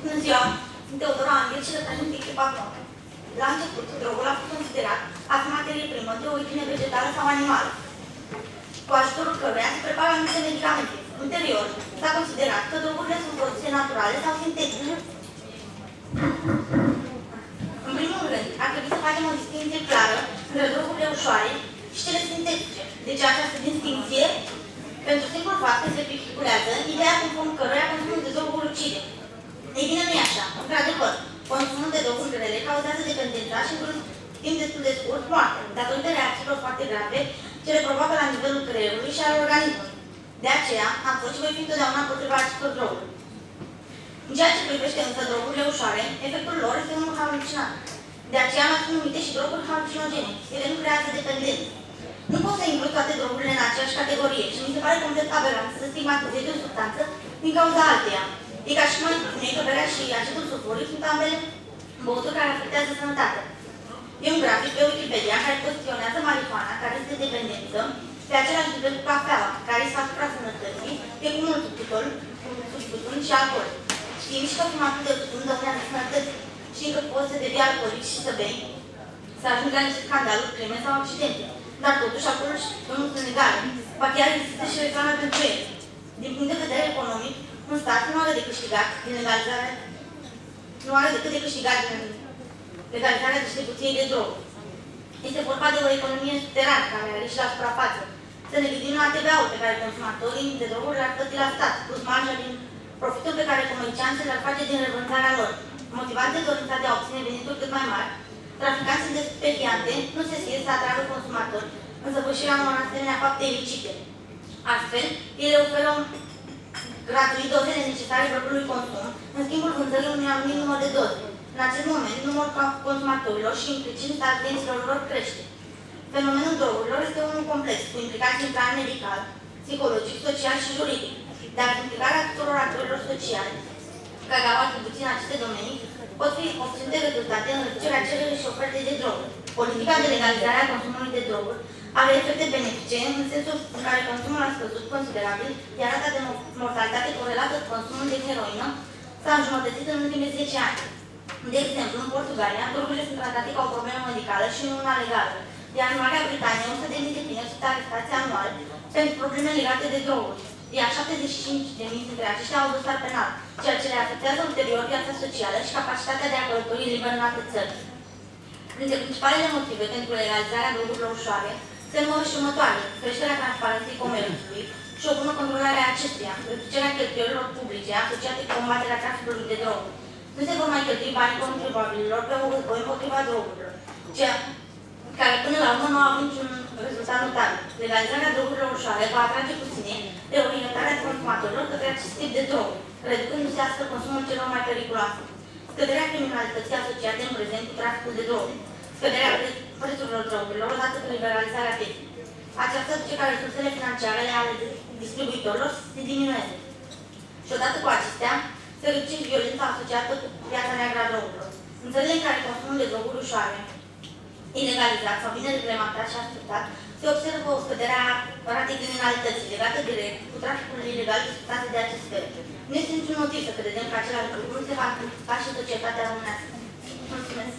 Bună ziua! Sunt Teodora Angel și reprezint echipa noastră. La început, drogul a fost considerat a fi materie primă de origine vegetală sau animală, cu ajutorul căruia se prepară anumite medicamente. Ulterior, s-a considerat că drogurile sunt produse naturale sau sintetice. În primul rând, ar trebui să facem o distinție clară între drogurile ușoare și cele sintetice. Deci această distinție, pentru simplu fapt că se vehiculează ideea conform căruia consumul de droguri ucide. Ei bine, nu e așa. Într-adevăr, consumul de droguri grele cauzează dependența și într-un timp destul de scurt moarte, datorită reacțiilor foarte grave ce le provoacă la nivelul creierului și al organismului. De aceea, am fost și voi fi întotdeauna împotriva acestor droguri. În ceea ce privește însă drogurile ușoare, efectul lor este unul halucinant. De aceea mai sunt numite și droguri halucinogene. Ele nu creează dependență. Nu pot să includ toate drogurile în aceeași categorie și mi se pare complet aberant să stigmatizezi o substanță din cauza alteia. E ca și cum spune că berea și acidul sulfuric sunt ambele băuturi care afectează sănătatea. E un grafic pe Wikipedia care poziționează marihuana, care este dependență, pe același nivel cu cafeaua, care este asupra sănătății, e cu mult sub tutun și alcool. Știind și că fumatul de tutun dăunează sănătății, știind că poți să devii alcoolic și să bei, să ajungi la niște scandaluri, crime sau accidente. Dar totuși acolo nu sunt legale. Ba chiar există și reclame pentru ele. Din punct de vedere economic, un stat nu are de câștigat din legalizare, nu are decât de câștigat din legalizarea distribuției de droguri. Este vorba de o economie subterană care are și la suprafață. Să ne gândim la TVA-ul pe care consumatorii de droguri le-ar plăti la stat, plus marja din profitul pe care comercianții le-ar face din revânzarea lor. Motivat de dorința de a obține venituri cât mai mari, traficanții de stupefiante nu se siet să atragă consumatori în săvârșirea unor asemenea fapte ilicite. Astfel, ele oferă gratuit dozele necesare propriului consum, în schimbul vânzării unui anumit număr de doze. În acest moment, numărul consumatorilor și implicit al clienților lor crește. Fenomenul drogurilor este unul complex, cu implicații în plan medical, psihologic, social și juridic, dar implicarea tuturor actorilor sociale, care au atribuții în aceste domenii, pot fi obținute rezultate în reducerea cererii și ofertei de droguri. Politica de legalizare a consumului de droguri are efecte benefice în sensul în care consumul a scăzut considerabil, iar rata de mortalitate corelată cu consumul de heroină s-a înjumătățit în ultimii 10 ani. De exemplu, în Portugalia, drogurile sunt tratate ca o problemă medicală și nu una legală, iar în Marea Britanie 100.000 de tineri sunt arestați anual pentru probleme legate de droguri, iar 75.000 dintre aceștia au dosar penal, ceea ce le afectează ulterior viața socială și capacitatea de a călători liber în alte țări. Printre principalele motive pentru legalizarea drogurilor ușoare se numără și următoarele: creșterea transparenței comerțului și o bună controlare a acestuia, reducerea cheltuielilor publice asociate cu combaterea traficului de droguri. Nu se vor mai cheltui banii contribuabililor pe un război împotriva drogurilor, care până la urmă nu au niciun rezultat notabil. Legalizarea drogurilor ușoare va atrage cu sine reorientarea consumatorilor către acest tip de droguri, reducându-se astfel consumul celor mai periculoase. Scăderea criminalității asociate în prezent cu traficul de droguri, scăderea prețurilor drogurilor odată cu liberalizarea pieței. Aceasta duce ca resursele financiare ale distribuitorilor să se diminueze. Și odată cu acestea, se reduce și violența asociată cu piața neagră a drogurilor. În țările în care consumul de droguri ușoare, ilegalizat sau bine reglementat și acceptat, se observă o scădere a ratei criminalității legată direct cu traficul ilegal de substanțe de acest fel. Nu este niciun motiv să credem că același lucru se va întâmpla și în societatea românească. Mulțumesc!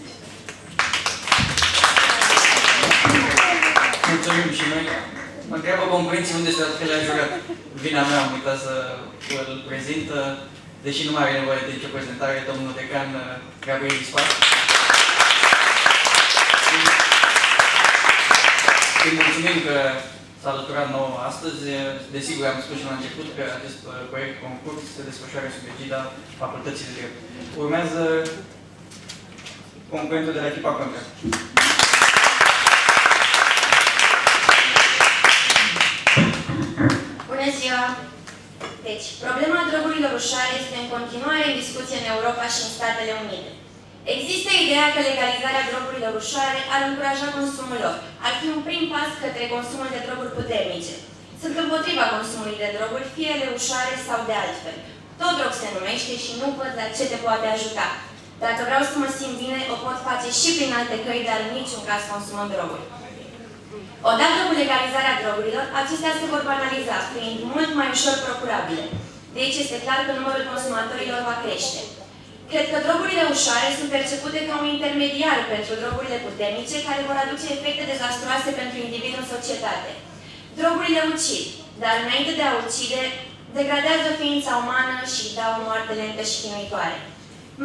Mulțumim și noi. Mă întreabă concurenții unde este al treilea jurat. Vina mea, am uitat să îl prezint, deși nu mai are nevoie de nicio prezentare, domnul decan Gabriel Ispat. Îi mulțumim că s-a alăturat nouă astăzi. Desigur, am spus și la început că acest proiect concurs se desfășoară sub egida Facultății de Drept. Urmează concurentul de la echipa contra. Bună ziua! Deci, problema drogurilor ușoare este în continuare în discuție în Europa și în Statele Unite. Există ideea că legalizarea drogurilor ușoare ar încuraja consumul lor. Ar fi un prim pas către consumul de droguri puternice. Sunt împotriva consumului de droguri, fie ele ușoare sau de altfel. Tot drog se numește și nu văd la ce te poate ajuta. Dacă vreau să mă simt bine, o pot face și prin alte căi, dar în niciun caz consumăm droguri. Odată cu legalizarea drogurilor, acestea se vor banaliza, fiind mult mai ușor procurabile. Deci este clar că numărul consumatorilor va crește. Cred că drogurile ușoare sunt percepute ca un intermediar pentru drogurile puternice care vor aduce efecte dezastruoase pentru individ în societate. Drogurile ucid, dar înainte de a ucide, degradează ființa umană și dau o moarte lentă și chinuitoare.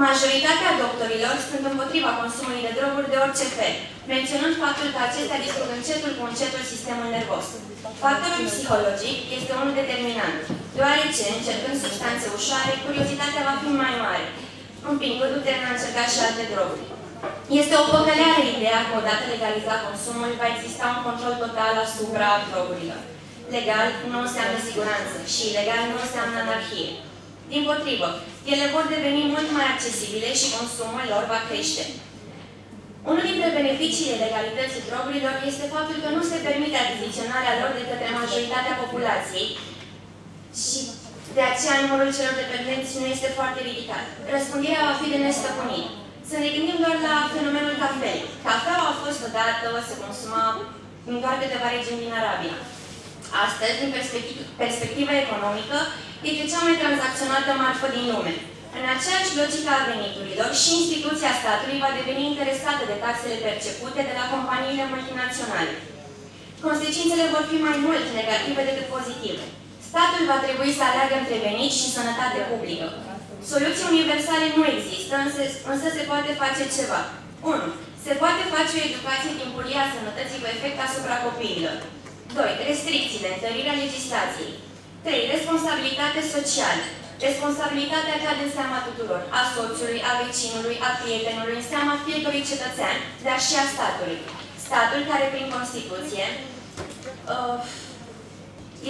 Majoritatea doctorilor sunt împotriva consumului de droguri de orice fel, menționând faptul că acestea distrug încetul cu încetul sistemul nervos. Factorul psihologic este unul determinant, deoarece, încercând substanțe ușoare, curiozitatea va fi mai mare, împingându-te în a încerca și alte droguri. Este o păcăleală ideea că odată legalizat consumul, va exista un control total asupra drogurilor. Legal nu înseamnă siguranță și ilegal nu înseamnă anarhie. Dimpotrivă, ele vor deveni mult mai accesibile și consumul lor va crește. Unul dintre beneficiile legalității drogurilor este faptul că nu se permite achiziționarea lor de către majoritatea populației și de aceea numărul celor dependenți nu este foarte ridicat. Răspândirea va fi de nestăpânit. Să ne gândim doar la fenomenul cafelei. Cafeaua a fost odată, se consuma în doar câteva regiuni din Arabia. Astăzi, din perspectivă economică, este cea mai tranzacționată marfă din lume. În aceeași logică a veniturilor, și instituția statului va deveni interesată de taxele percepute de la companiile multinaționale. Consecințele vor fi mai mult negative decât pozitive. Statul va trebui să aleagă între venit și sănătate publică. Soluții universale nu există, însă se poate face ceva. 1. Se poate face o educație timpurie a sănătății cu efect asupra copiilor. 2. Restricțiile, întărirea legislației. 3. Responsabilitate socială. Responsabilitatea cade în seama tuturor, a soțului, a vecinului, a prietenului, în seama fiecărui cetățean, dar și a statului. Statul care, prin Constituție,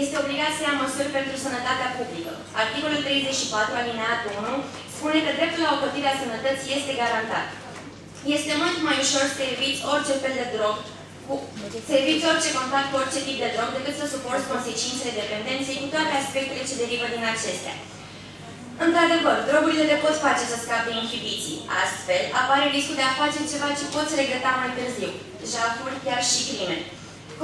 este obligat să ia măsuri pentru sănătatea publică. Articolul 34, alineatul 1, spune că dreptul la ocrotirea sănătății este garantat. Este mult mai ușor să eviți orice fel de drog, să eviți orice contact cu orice tip de drog, decât să suporți consecințele dependenței cu toate aspectele ce derivă din acestea. Într-adevăr, drogurile le pot face să scape inhibiții. Astfel, apare riscul de a face ceva ce poți regreta mai târziu, jafuri, chiar și crime.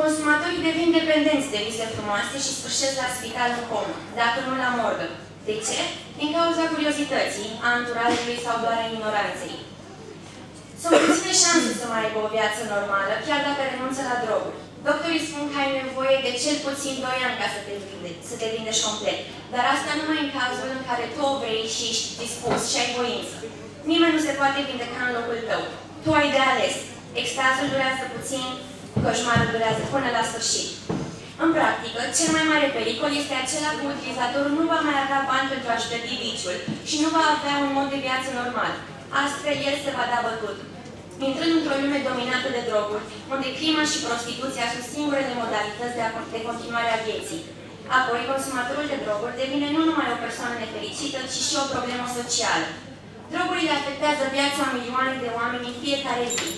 Consumatorii devin dependenți de vise frumoase și sfârșesc la spital în comă, dacă nu la morgă. De ce? Din cauza curiozității, a anturajului sau doar a ignoranței. Sunt puține șanse să mai aibă o viață normală, chiar dacă renunță la droguri. Doctorii spun că ai nevoie de cel puțin 2 ani ca să te vindești complet, dar asta numai în cazul în care tu o vrei și ești dispus și ai voință. Nimeni nu se poate vindeca în locul tău. Tu ai de ales. Extazul durează puțin, coșmarul durează până la sfârșit. În practică, cel mai mare pericol este acela că utilizatorul nu va mai avea bani pentru a-și plăti viciul și nu va avea un mod de viață normal. Astfel, el se va da bătut, intrând într-o lume dominată de droguri, unde crima și prostituția sunt singurele modalități de continuare a vieții. Apoi, consumatorul de droguri devine nu numai o persoană nefericită, ci și o problemă socială. Drogurile afectează viața a milioane de oameni în fiecare zi.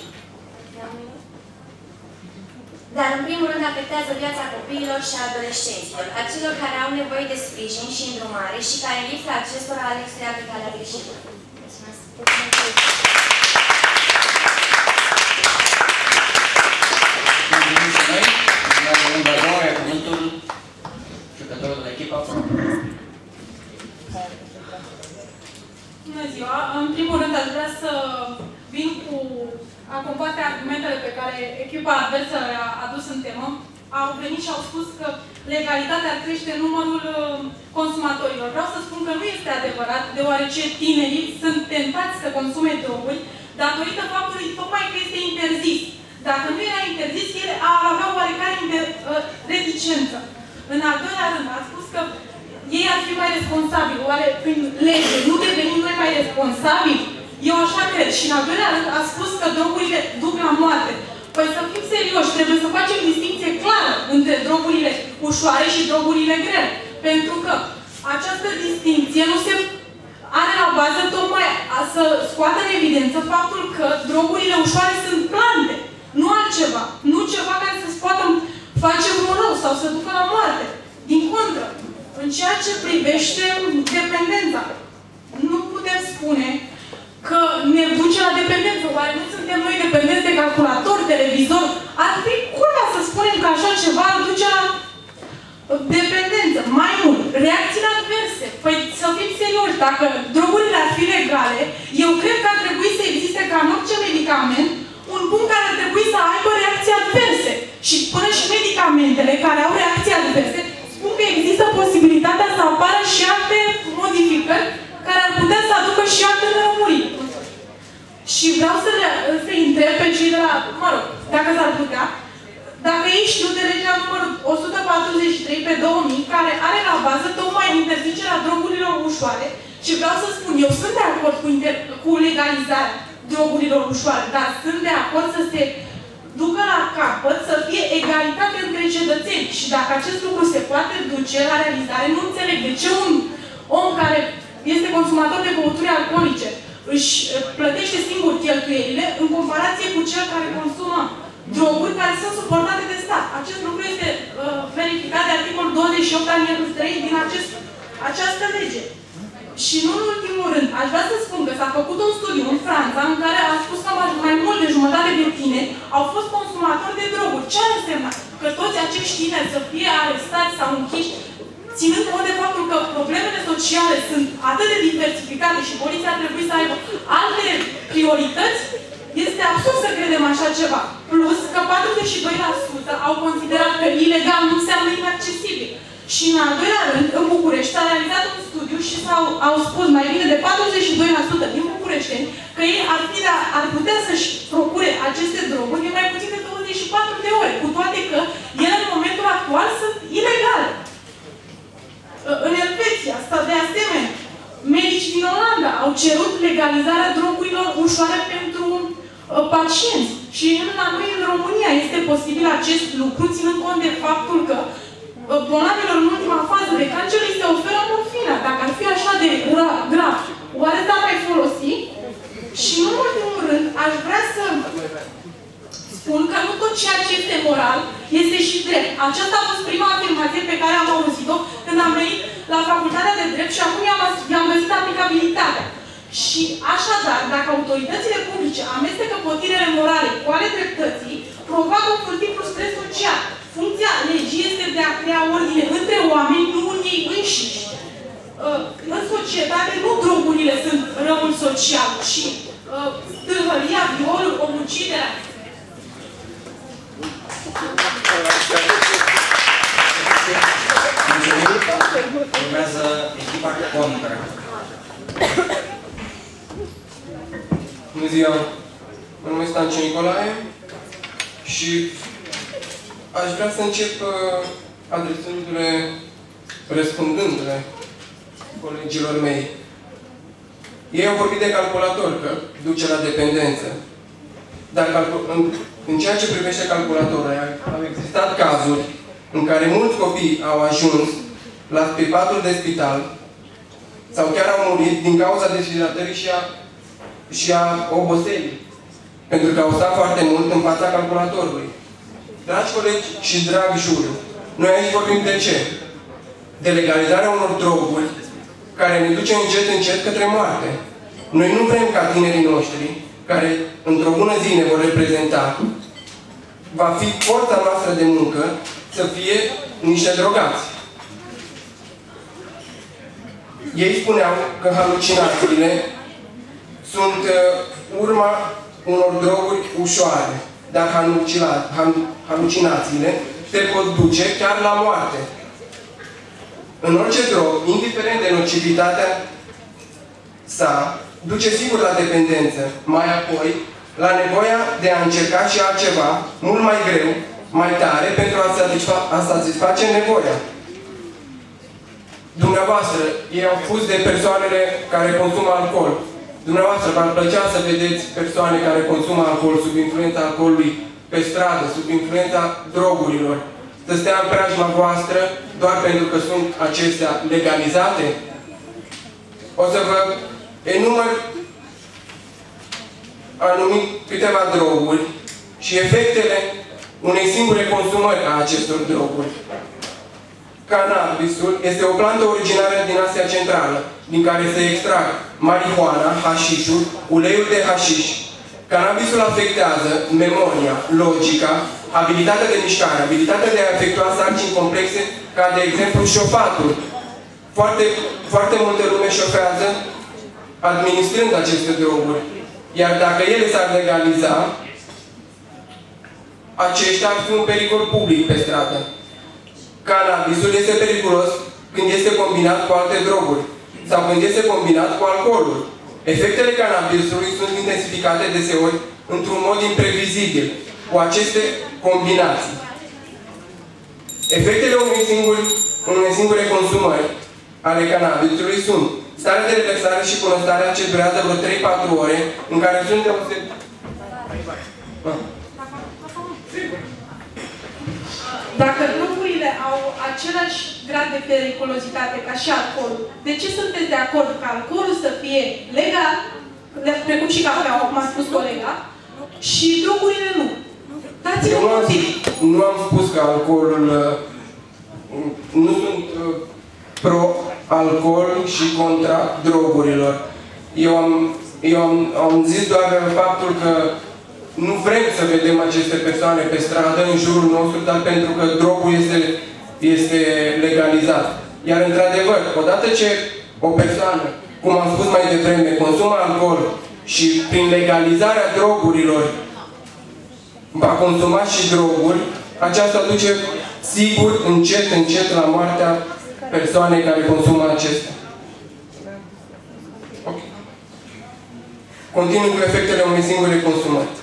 Dar, în primul rând, afectează viața copiilor și a adolescenților, a celor care au nevoie de sprijin și îndrumare și care, în lipsa acestora, aleg să ia pe calea greșită. Mulțumesc! Mulțumim și noi. La rândul a doua, ia cuvântul jucătorul de la echipa Pro. Bună ziua! În primul rând, aș vrea să vin cu a combate argumentele pe care echipa adversă le-a adus în temă. Au venit și au spus că legalitatea ar crește numărul consumatorilor. Vreau să spun că nu este adevărat, deoarece tinerii sunt tentați să consume droguri datorită faptului tocmai că este interzis. Dacă nu era interzis, ele ar avea oarecare reticență. În al doilea rând, a spus că ei ar fi mai responsabili. Oare prin lege nu devenim noi mai responsabili? Eu așa cred. Și în al doilea rând a spus că drogurile duc la moarte. Păi să fim serioși, trebuie să facem distinție clară între drogurile ușoare și drogurile grele. Pentru că această distinție nu se are la bază tocmai să scoată în evidență faptul că drogurile ușoare sunt plante, nu altceva. Nu ceva care să-ți poată face vreun rău sau să ducă la moarte. Din contră, în ceea ce privește dependența, nu putem spune că ne duce la dependență. Oare nu suntem noi dependenți de calculator, televizor? Ar fi culmea să spunem că așa ceva ar duce la dependență. Mai mult, reacțiile adverse. Păi să fim serioși, dacă drogurile ar fi fi legale, eu cred că ar trebui să existe ca în orice medicament un punct care ar trebui să aibă reacții adverse. Și până și medicamentele care au reacții adverse spun că există posibilitatea să apară și alte modificări care ar putea să aducă și alte nerămuriri. Și vreau să-i întreb pe cei de la, mă rog, dacă s-ar putea, dacă ei știu de legea numărul 143 pe 2000, care are la bază tocmai interzicerea drogurilor ușoare, și vreau să spun, eu sunt de acord cu legalizarea drogurilor ușoare, dar sunt de acord să se ducă la capăt, să fie egalitate între cetățeni. Și dacă acest lucru se poate duce la realizare, nu înțeleg de ce un om care este consumator de băuturi alcoolice își plătește singur cheltuielile în comparație cu cel care consumă droguri care sunt suportate de stat. Acest lucru este verificat de articolul 28 alineatul 3 din această lege. Și nu în ultimul rând, aș vrea să spun că s-a făcut un studiu în Franța în care a spus că mai mult de jumătate de tineri au fost consumatori de droguri. Ce ar însemna? Că toți acești tineri să fie arestați sau închiși, ținând cont de faptul că problemele sociale sunt atât de diversificate și poliția ar trebui să aibă alte priorități, este absurd să credem așa ceva. Plus că 42% au considerat că ilegal nu înseamnă inaccesibil. Și în al doilea rând, în București s-a realizat un studiu și au spus mai bine de 42% din bucureșteni că ei ar putea să-și procure aceste droguri în mai puțin de 24 de ore, cu toate că ele în momentul actual sunt ilegale. În Elveția, de asemenea, medici din Olanda au cerut legalizarea drogurilor ușoare pentru pacienți. Și la noi, în România, este posibil acest lucru, ținând cont de faptul că bolnavilor în ultima fază de cancer îi se oferă morfina. Dacă ar fi așa de grav, oare s-ar mai folosi? Și în ultimul rând, aș vrea să spun că nu tot ceea ce este moral este și drept. Aceasta a fost prima afirmație pe care am auzit-o când am venit la facultatea de drept și acum i-am găsit aplicabilitatea. Și așadar, dacă autoritățile publice amestecă potirele morale cu ale dreptății, provoacă un multiplu stres social. Funcția legii este de a crea ordine între oameni, nu în ei înșiși. În societate, nu drogurile sunt răul social, ci tâlhăria, violul, omuciderea. Urmează echipa contra. Bună ziua! Mă numesc Stanciu Nicolae și aș vrea să încep adresându-le, răspundându-le colegilor mei. Ei au vorbit de calculator, că duce la dependență. Dar în ceea ce privește calculatorul, au existat cazuri în care mulți copii au ajuns pe patul de spital sau chiar au murit din cauza deshidratării și a oboselii. Pentru că au stat foarte mult în fața calculatorului. Dragi colegi și drag juriu, noi aici vorbim de ce? De legalizarea unor droguri care ne duce încet către moarte. Noi nu vrem ca tinerii noștri, care într-o bună zi ne vor reprezenta, va fi forța noastră de muncă să fie niște drogați. Ei spuneau că halucinațiile sunt urma unor droguri ușoare, dar halucinațiile te pot duce chiar la moarte. În orice drog, indiferent de nocivitatea sa, duce sigur la dependență, mai apoi la nevoia de a încerca și altceva mult mai greu, mai tare, pentru a satisface nevoia. Dumneavoastră, ei au spus de persoanele care consumă alcool. Dumneavoastră, v-ar plăcea să vedeți persoane care consumă alcool sub influența alcoolului pe stradă, sub influența drogurilor, să stea în preajma voastră doar pentru că sunt acestea legalizate? O să vă enumăr anumit câteva droguri și efectele unei singure consumări a acestor droguri. Cannabisul este o plantă originară din Asia Centrală, din care se extrag marihuana, hașișul, uleiul de hașiș. Cannabisul afectează memoria, logica, abilitatea de mișcare, abilitatea de a efectua sarcini complexe, ca de exemplu șofatul. Foarte multă lume șofează administrând aceste droguri. Iar dacă ele s-ar legaliza, aceștia ar fi un pericol public pe stradă. Cannabisul este periculos când este combinat cu alte droguri sau când este combinat cu alcoolul. Efectele cannabisului sunt intensificate deseori într-un mod imprevizibil cu aceste combinații. Efectele unei singure consumări ale cannabisului sunt starea de relaxare și bunăstarea ce durează vreo 3-4 ore, în care suntem... Dacă drogurile au același grad de periculozitate ca și alcoolul, de ce sunteți de acord ca alcoolul să fie legal, precum și cafeaua, cum a spus colega, și drogurile nu? Dați-mi un motiv. Nu am spus că alcoolul... Nu sunt pro-alcool și contra drogurilor. Eu am zis doar faptul că nu vrem să vedem aceste persoane pe stradă, în jurul nostru, dar pentru că drogul este legalizat. Iar într-adevăr, odată ce o persoană, cum am spus mai devreme, consumă alcool și prin legalizarea drogurilor va consuma și droguri, aceasta duce sigur, încet la moartea persoanei care consumă acestea. Okay. Continui cu efectele unei singure consumări.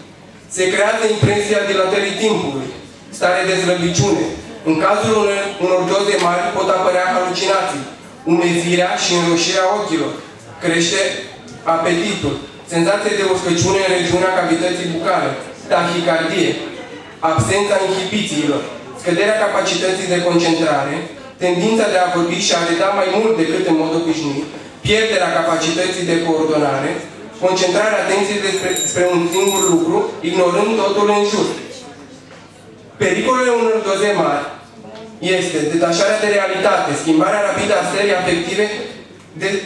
Se creează impresia dilatării timpului, stare de slăbiciune. În cazul unor doze mari pot apărea halucinații, umezirea și înroșirea ochilor. Crește apetitul, senzație de uscăciune în regiunea cavității bucale, tahicardie, absența inhibițiilor, scăderea capacității de concentrare, tendința de a vorbi și a reda mai mult decât în mod obișnuit, pierderea capacității de coordonare, concentrarea atenției spre un singur lucru, ignorând totul în jur. Pericolul unor doze mari este detașarea de realitate, schimbarea rapidă a stării afective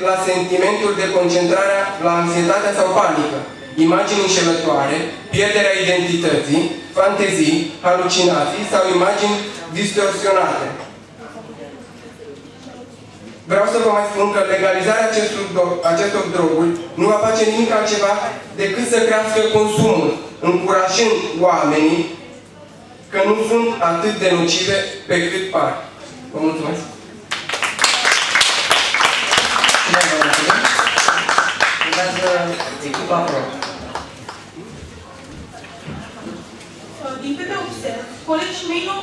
la sentimentul de concentrare la anxietatea sau panică, imagini înșelătoare, pierderea identității, fantezii, halucinații sau imagini distorsionate. Vreau să vă mai spun că legalizarea acestor droguri nu va face nimic altceva decât să crească consumul, încurajând oamenii că nu sunt atât de nocive pe cât par. Vă mulțumesc! Din câte observ, colegii mei nu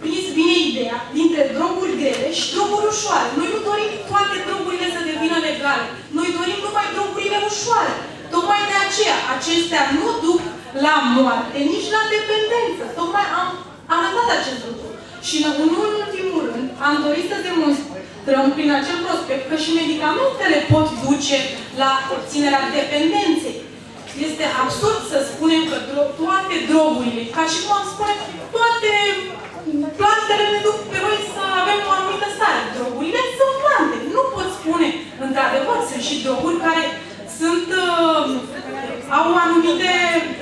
prins bine ideea dintre droguri grele și droguri ușoare. Noi nu dorim toate drogurile să devină legale. Noi dorim numai drogurile ușoare. Tocmai de aceea, acestea nu duc la moarte, nici la dependență. Tocmai am arătat acest lucru. Și în ultimul rând, am dorit să demonstrăm prin acel prospect că și medicamentele pot duce la obținerea dependenței. Este absurd să spunem că toate drogurile, ca și cum am spune, toate plantele ne duc pe noi să avem o anumită stare. Drogurile sunt plante. Nu pot spune, într-adevăr, sunt și droguri care au anumite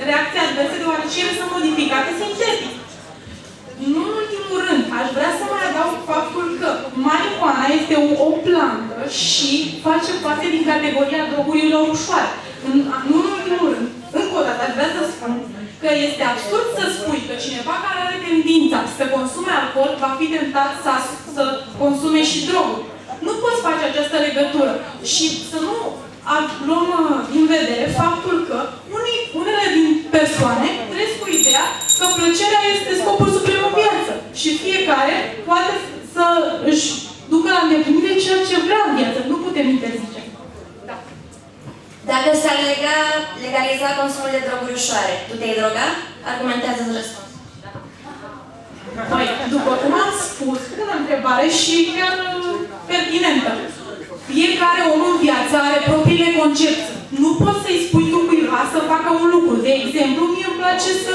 reacții adverse, deoarece ele sunt modificate sintetic. Nu în ultimul rând, aș vrea să mai adaug faptul că marihuana este o plantă și face parte din categoria drogurilor ușoare. Nu în ultimul rând, încă o dată aș vrea să spun că este absurd să spui că cineva care are tendința să consume alcool va fi tentat să consume și droguri. Nu poți face această legătură și să nu luăm în vedere faptul că unele din persoane trăiesc cu ideea că plăcerea este scopul suprem în viață și fiecare poate să își ducă la îndeplinire ceea ce vrea în viață. Nu putem interzice. Da. Dacă s-ar legaliza consumul de droguri ușoare, tu te-ai droga? Argumentează-ți răspuns. Păi, după cum am spus, o întrebare și chiar pertinentă. Fiecare om în viață are propriile concepții. Nu poți să-i spui tu cuiva să facă un lucru. De exemplu, mie îmi place să,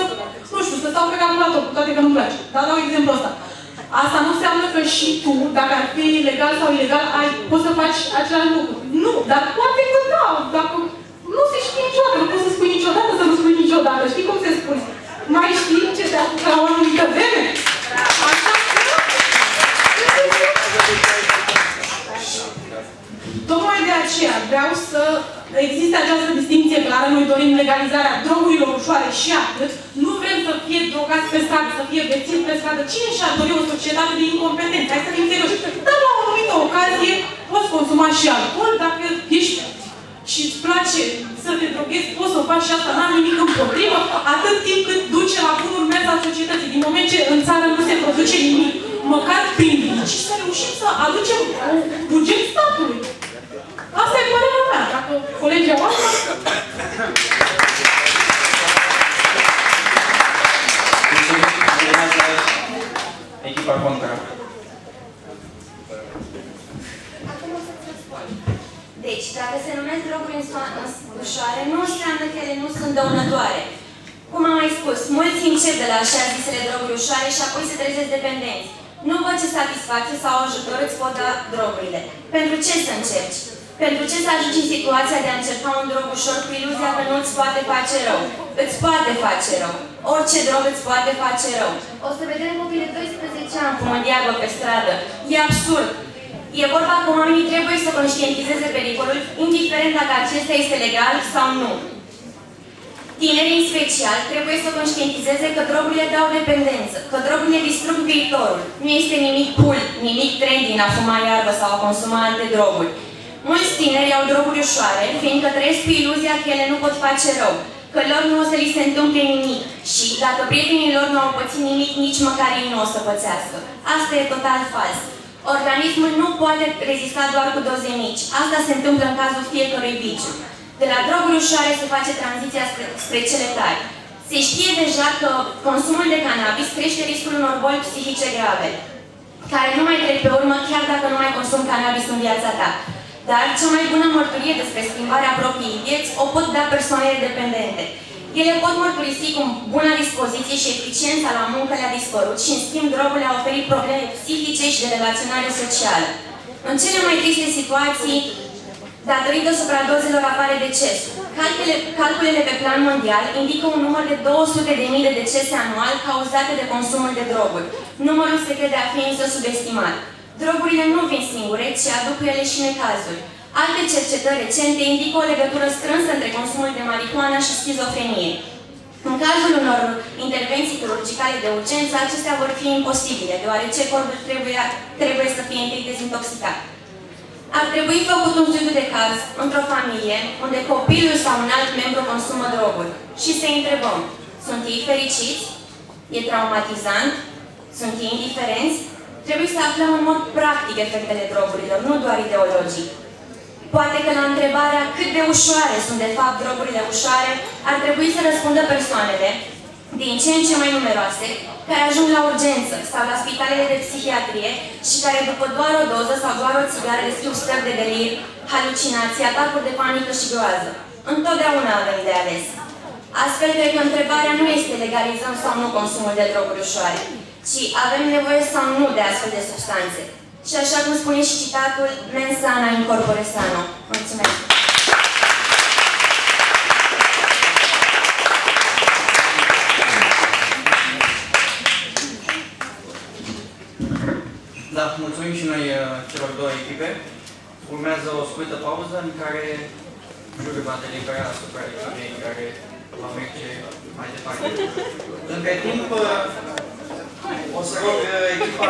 nu știu, să stau pe calculator, cu toate că nu-mi place. Dar dau exemplu ăsta. Asta nu înseamnă că și tu, dacă ar fi legal sau ilegal, poți să faci același lucru. Nu, dar poate că da, dacă nu se știe niciodată, nu poți să spui niciodată să nu spui niciodată. Știi cum se spune? Mai știi ce te apucă la o anumită vreme? Așa că... Tocmai de aceea vreau să distincție clară, noi dorim legalizarea drogurilor ușoare și atât. Nu vrem să fie drogați pe stradă, să fie bețiți pe stradă. Cine și-ar dori o societate de incompetenți? Hai să fim serioși. Dar la o anumită ocazie poți consuma și alcool, dacă ești și îți place să te droghezi, poți să o faci și asta, n-am nimic împotrivă, atât timp cât duce la bunul mers al societății. Din moment ce în țară nu se produce nimic, măcar prin legi, să reușim să aducem un buget statului. Asta e părerea mea. Dacă colegii au asta... Echipa contra. Deci, dacă se numesc droguri ușoare, nu înseamnă că ele nu sunt dăunătoare. Cum am mai spus, mulți încep de la așa zisele droguri ușoare și apoi se trezesc dependenți. Nu văd ce satisfacție sau ajutor îți pot da drogurile. Pentru ce să încerci? Pentru ce să ajungi în situația de a încerca un drog ușor cu iluzia că nu îți poate face rău? Îți poate face rău. Orice drog îți poate face rău. O să vedem copii de 12 ani fumând iarbă pe stradă. E absurd. E vorba că oamenii trebuie să conștientizeze pericolul, indiferent dacă acesta este legal sau nu. Tinerii, în special, trebuie să conștientizeze că drogurile dau dependență, că drogurile distrug viitorul. Nu este nimic cool, nimic trendy în a fuma iarbă sau a consuma alte droguri. Mulți tineri au droguri ușoare, fiindcă trăiesc cu iluzia că ele nu pot face rău, că lor nu o să li se întâmple nimic și, dacă prietenii lor nu au pățit nimic, nici măcar ei nu o să pățească. Asta e total fals. Organismul nu poate rezista doar cu doze mici. Asta se întâmplă în cazul fiecărui viciu. De la droguri ușoare se face tranziția spre cele tari. Se știe deja că consumul de cannabis crește riscul unor boli psihice grave, care nu mai trec pe urmă chiar dacă nu mai consumi cannabis în viața ta. Dar cea mai bună mărturie despre schimbarea propriei vieți o pot da persoanele dependente. Ele pot mărturisi cum buna dispoziție și eficiența la muncă le-a dispărut și, în schimb, drogul le-a oferit probleme psihice și de relaționare socială. În cele mai triste situații, datorită supradozelor, apare decesul. Calculele pe plan mondial indică un număr de 200.000 de decese anual cauzate de consumul de droguri. Numărul se crede a fi însă subestimat. Drogurile nu vin singure, ci aduc cu ele și necazuri. Alte cercetări recente indică o legătură strânsă între consumul de marihuana și schizofrenie. În cazul unor intervenții chirurgicale de urgență, acestea vor fi imposibile, deoarece corpul trebuie să fie întâi dezintoxicat. Ar trebui făcut un studiu de caz într-o familie unde copilul sau un alt membru consumă droguri și să întrebăm: sunt ei fericiți? E traumatizant? Sunt ei indiferenți? Trebuie să aflăm în mod practic efectele drogurilor, nu doar ideologic. Poate că la întrebarea cât de ușoare sunt de fapt drogurile ușoare, ar trebui să răspundă persoanele, din ce în ce mai numeroase, care ajung la urgență sau la spitalele de psihiatrie și care după doar o doză sau doar o țigară descriu stări de delir, halucinații, atacuri de panică și groază. Întotdeauna avem de ales. Astfel, cred că întrebarea nu este legalizăm sau nu consumul de droguri ușoare, ci avem nevoie sau nu de astfel de substanțe. Și așa cum spune și citatul, mens sana in corpore sano. Mulțumesc! Da, mulțumim și noi celor două echipe. Urmează o scurtă pauză în care juriul va delibera asupra echipei care va merge mai departe. Între timp, o să rog echipa